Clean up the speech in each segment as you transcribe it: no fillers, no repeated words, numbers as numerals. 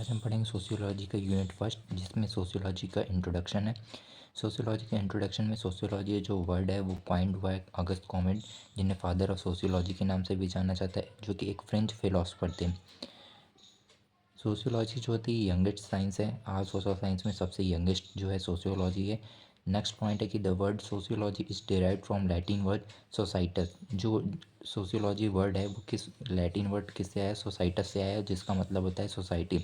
आज हम पढ़ेंगे सोशियोलॉजी का यूनिट फर्स्ट, जिसमें सोशियोलॉजी का इंट्रोडक्शन है। सोशियोलॉजी के इंट्रोडक्शन में सोशियोलॉजी जो वर्ड है वो पॉइंट हुआ है अगस्त कॉमेट, जिन्हें फादर ऑफ सोशियोलॉजी के नाम से भी जाना जाता है, जो कि एक फ्रेंच फिलोसफर थे। सोशियोलॉजी जो होती है यंगेस्ट साइंस है। आज सोशल साइंस में सबसे यंगेस्ट जो है सोशियोलॉजी है। नेक्स्ट पॉइंट है कि the word sociology is derived from Latin word societas. जो सोशियोलॉजी वर्ड है वो किस लैटिन वर्ड किससे आया, सोसाइटस से आया, जिसका मतलब होता है सोसाइटी।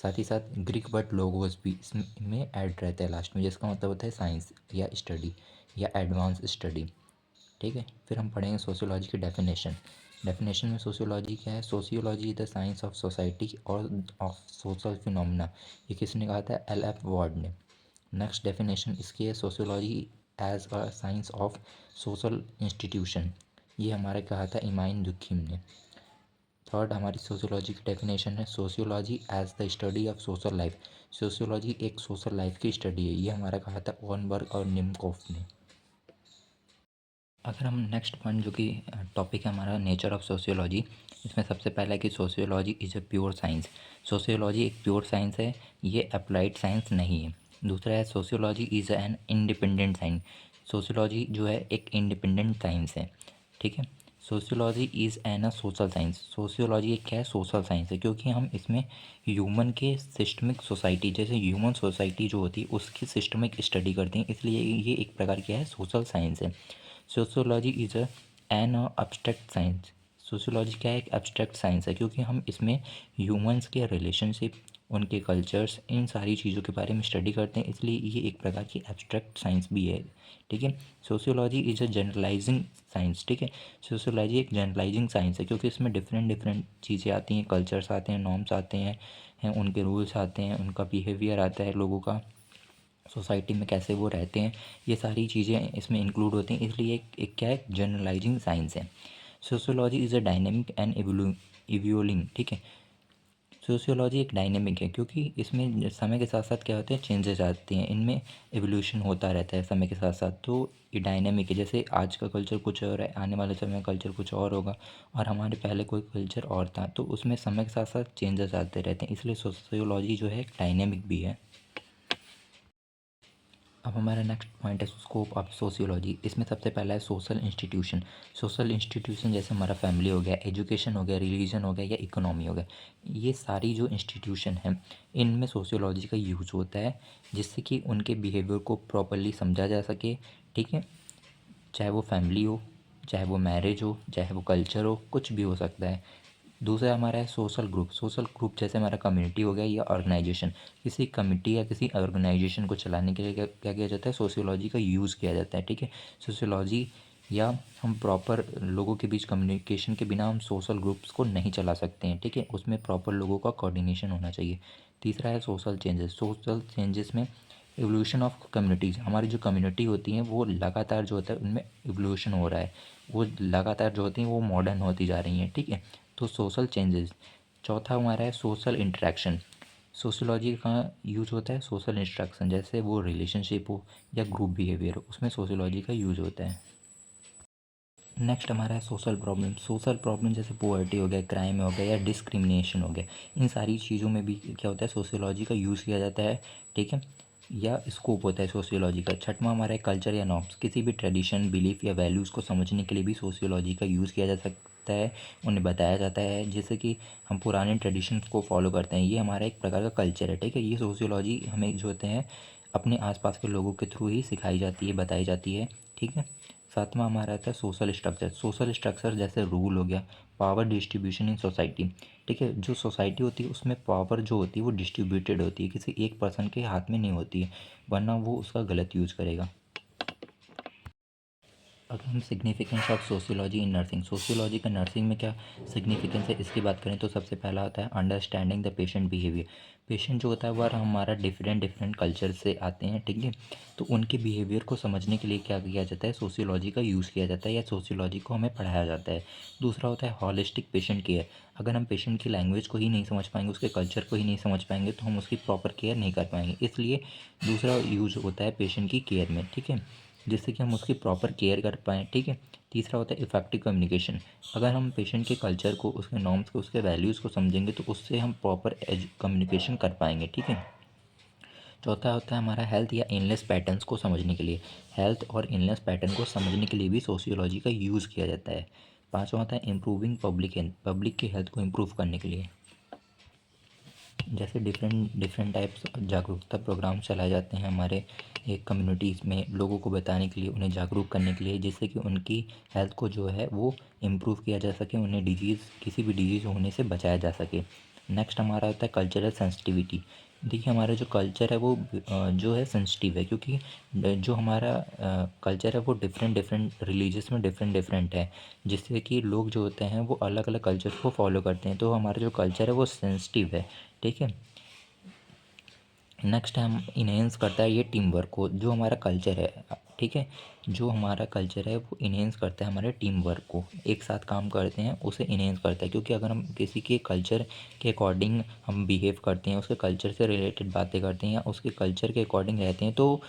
साथ ही साथ ग्रीक वर्ड लोगोस भी इसमें ऐड रहता है लास्ट में, जिसका मतलब होता है साइंस या स्टडी या एडवांस स्टडी। ठीक है, फिर हम पढ़ेंगे सोशियोलॉजी की डेफिनेशन। डेफिनेशन में सोशियोलॉजी क्या है? Sociology is the science of society और ऑफ सोशल फिनोमिना। ये किसने कहा था? L.F. वार्ड ने। नेक्स्ट डेफिनेशन इसकी है sociology as a science of social institution. ये हमारे कहा था इमाइन दुखिम ने। थर्ड हमारी सोशियोलॉजी की डेफिनेशन है sociology as the study of social life. Sociology एक सोशल लाइफ की स्टडी है, ये हमारा कहा था ऑनबर्ग और निमकोफ ने। अगर हम नेक्स्ट पॉइंट जो कि टॉपिक है हमारा नेचर ऑफ सोशियोलॉजी, इसमें सबसे पहला है कि sociology is a pure science. Sociology एक प्योर साइंस है, ये अप्लाइड साइंस नहीं है। दूसरा है sociology is an independent science. Sociology जो है एक इंडिपेंडेंट साइंस है। ठीक है। Sociology is an a social science. Sociology एक क्या है? सोशल साइंस है, क्योंकि हम इसमें ह्यूमन के सिस्टमिक सोसाइटी, जैसे ह्यूमन सोसाइटी जो होती है उसकी सिस्टमिक स्टडी करते हैं, इसलिए ये एक प्रकार क्या है? सोशल साइंस है। Sociology is an abstract science. Sociology क्या है? एक एब्स्ट्रैक्ट साइंस है, क्योंकि हम इसमें ह्यूमंस के रिलेशनशिप, उनके कल्चर्स, इन सारी चीज़ों के बारे में स्टडी करते हैं, इसलिए ये एक प्रकार की एब्स्ट्रैक्ट साइंस भी है। ठीक है। Sociology is a generalising science. ठीक है। सोशियोलॉजी एक जनरलाइजिंग साइंस है, क्योंकि इसमें डिफरेंट डिफरेंट चीज़ें आती हैं, कल्चर्स आते हैं, नॉर्म्स आते हैं उनके रूल्स आते हैं, उनका बिहेवियर आता है लोगों का, सोसाइटी में कैसे वो रहते हैं, ये सारी चीज़ें इसमें इंक्लूड होती हैं, इसलिए एक क्या है? जनरलाइजिंग साइंस है। Sociology is a dynamic and evolving. ठीक है। सोशियोलॉजी एक डायनेमिक है, क्योंकि इसमें समय के साथ साथ क्या होते हैं? चेंजेस आते हैं, इनमें एवोल्यूशन होता रहता है समय के साथ साथ, तो ये डायनेमिक है। जैसे आज का कल्चर कुछ और है, आने वाले समय में कल्चर कुछ और होगा, और हमारे पहले कोई कल्चर और था, तो उसमें समय के साथ साथ चेंजेस आते रहते हैं, इसलिए सोशियोलॉजी जो है एक डायनेमिक भी है। अब हमारा नेक्स्ट पॉइंट है स्कोप ऑफ सोशियोलॉजी। इसमें सबसे पहला है सोशल इंस्टीट्यूशन। सोशल इंस्टीट्यूशन जैसे हमारा फैमिली हो गया, एजुकेशन हो गया, रिलीजन हो गया या इकोनॉमी हो गया, ये सारी जो इंस्टीट्यूशन हैं इनमें सोशियोलॉजी का यूज़ होता है, जिससे कि उनके बिहेवियर को प्रॉपरली समझा जा सके। ठीक है। चाहे वो फैमिली हो, चाहे वो मैरिज हो, चाहे वो कल्चर हो, कुछ भी हो सकता है। दूसरा हमारा है सोशल ग्रुप। सोशल ग्रुप जैसे हमारा कम्युनिटी हो गया या ऑर्गेनाइजेशन। किसी कमिटी या किसी ऑर्गेनाइजेशन को चलाने के लिए क्या क्या किया जाता है? सोशियोलॉजी का यूज़ किया जाता है। ठीक है। सोशियोलॉजी या हम प्रॉपर लोगों के बीच कम्युनिकेशन के बिना हम सोशल ग्रुप्स को नहीं चला सकते हैं। ठीक है। उसमें प्रॉपर लोगों का कोऑर्डिनेशन होना चाहिए। तीसरा है सोशल चेंजेस। सोशल चेंजेस में एवोल्यूशन ऑफ कम्युनिटीज़। हमारी जो कम्युनिटी होती हैं वो लगातार जो होता है उनमें एवोल्यूशन हो रहा है, वो लगातार जो होती हैं वो मॉडर्न होती जा रही हैं। ठीक है। तो सोशल चेंजेस। चौथा हमारा है सोशल इंटरेक्शन। सोशियोलॉजी का यूज़ होता है सोशल इंटरेक्शन, जैसे वो रिलेशनशिप हो या ग्रुप बिहेवियर हो, उसमें सोशियोलॉजी का यूज़ होता है। नेक्स्ट हमारा है सोशल प्रॉब्लम। सोशल प्रॉब्लम जैसे पोवर्टी हो गया, क्राइम हो गया या डिस्क्रिमिनेशन हो गया, इन सारी चीज़ों में भी क्या होता है? सोशियोलॉजी का यूज़ किया जाता है। ठीक है। या स्कोप होता है सोशियोलॉजी का। छठवां हमारा है कल्चर या नॉर्म्स। किसी भी ट्रेडिशन, बिलीफ या वैल्यूज़ को समझने के लिए भी सोशियोलॉजी का यूज़ किया जा सकता है, उन्हें बताया जाता है, जैसे कि हम पुराने ट्रेडिशंस को फॉलो करते हैं, ये हमारा एक प्रकार का कल्चर है। ठीक है। ये सोशियोलॉजी हमें जो होते हैं अपने आसपास के लोगों के थ्रू ही सिखाई जाती है, बताई जाती है। ठीक है। सातवां हमारा आता है सोशल स्ट्रक्चर। सोशल स्ट्रक्चर जैसे रूल हो गया, पावर डिस्ट्रीब्यूशन इन सोसाइटी। ठीक है। जो सोसाइटी होती है उसमें पावर जो होती है वो डिस्ट्रीब्यूटेड होती है, किसी एक पर्सन के हाथ में नहीं होती है, वरना वो उसका गलत यूज़ करेगा। अगर हम significance of sociology in nursing, sociology का नर्सिंग में क्या सिग्निफिकेंस है इसकी बात करें तो सबसे पहला होता है understanding the patient behaviour. Patient जो होता है वह हमारा डिफरेंट डिफरेंट कल्चर से आते हैं। ठीक है। तो उनके बिहेवियर को समझने के लिए क्या किया जाता है? सोशियोलॉजी का यूज़ किया जाता है या सोशियोलॉजी को हमें पढ़ाया जाता है। दूसरा होता है हॉलिस्टिक पेशेंट केयर। अगर हम पेशेंट की लैंग्वेज को ही नहीं समझ पाएंगे, उसके कल्चर को ही नहीं समझ पाएंगे, तो हम उसकी प्रॉपर केयर नहीं कर पाएंगे, इसलिए दूसरा यूज़ होता है पेशेंट की केयर में। ठीक है। जिससे कि हम उसकी प्रॉपर केयर कर पाएँ, ठीक है। तीसरा होता है इफ़ेक्टिव कम्युनिकेशन। अगर हम पेशेंट के कल्चर को, उसके नॉर्म्स को, उसके वैल्यूज़ को समझेंगे तो उससे हम प्रॉपर कम्युनिकेशन कर पाएंगे, ठीक है। चौथा होता है हमारा हेल्थ या इलनेस पैटर्न्स को समझने के लिए। हेल्थ और इलनेस पैटर्न को समझने के लिए भी सोशियोलॉजी का यूज़ किया जाता है। पाँचवा होता है इम्प्रूविंग पब्लिक हेल्थ, पब्लिक की हेल्थ को इम्प्रूव करने के लिए। जैसे डिफरेंट डिफरेंट टाइप्स जागरूकता प्रोग्राम चलाए जाते हैं हमारे एक कम्युनिटीज़ में, लोगों को बताने के लिए, उन्हें जागरूक करने के लिए, जिससे कि उनकी हेल्थ को जो है वो इम्प्रूव किया जा सके, उन्हें किसी भी डिजीज़ होने से बचाया जा सके। नेक्स्ट हमारा होता है कल्चरल सेंसिटिविटी। देखिए हमारा जो कल्चर है वो जो है सेंसिटिव है, क्योंकि जो हमारा कल्चर है वो डिफरेंट डिफरेंट रिलीजियस में डिफरेंट डिफरेंट है, जिससे कि लोग जो होते हैं वो अलग अलग कल्चर को फॉलो करते हैं, तो हमारा जो कल्चर है वो सेंसिटिव है, ठीक है। नेक्स्ट हम इन्हेंस करता है ये टीम वर्क को, जो हमारा कल्चर है, ठीक है। जो हमारा कल्चर है वो इन्हेंस करता है हमारे टीम वर्क को, एक साथ काम करते हैं उसे इन्हेंस करता है, क्योंकि अगर हम किसी के कल्चर के अकॉर्डिंग हम बिहेव करते हैं, उसके कल्चर से रिलेटेड बातें करते हैं या उसके कल्चर के अकॉर्डिंग रहते हैं, तो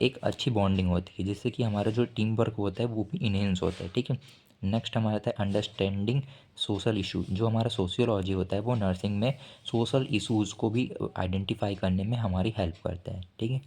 एक अच्छी बॉन्डिंग होती है, जिससे कि हमारा जो टीम वर्क होता है वो भी इन्हेंस होता है, ठीक है। नेक्स्ट हमारा आता है अंडरस्टैंडिंग सोशल इशू। जो हमारा सोशियोलॉजी होता है वो नर्सिंग में सोशल इशूज़ को भी आइडेंटिफाई करने में हमारी हेल्प करता है, ठीक है।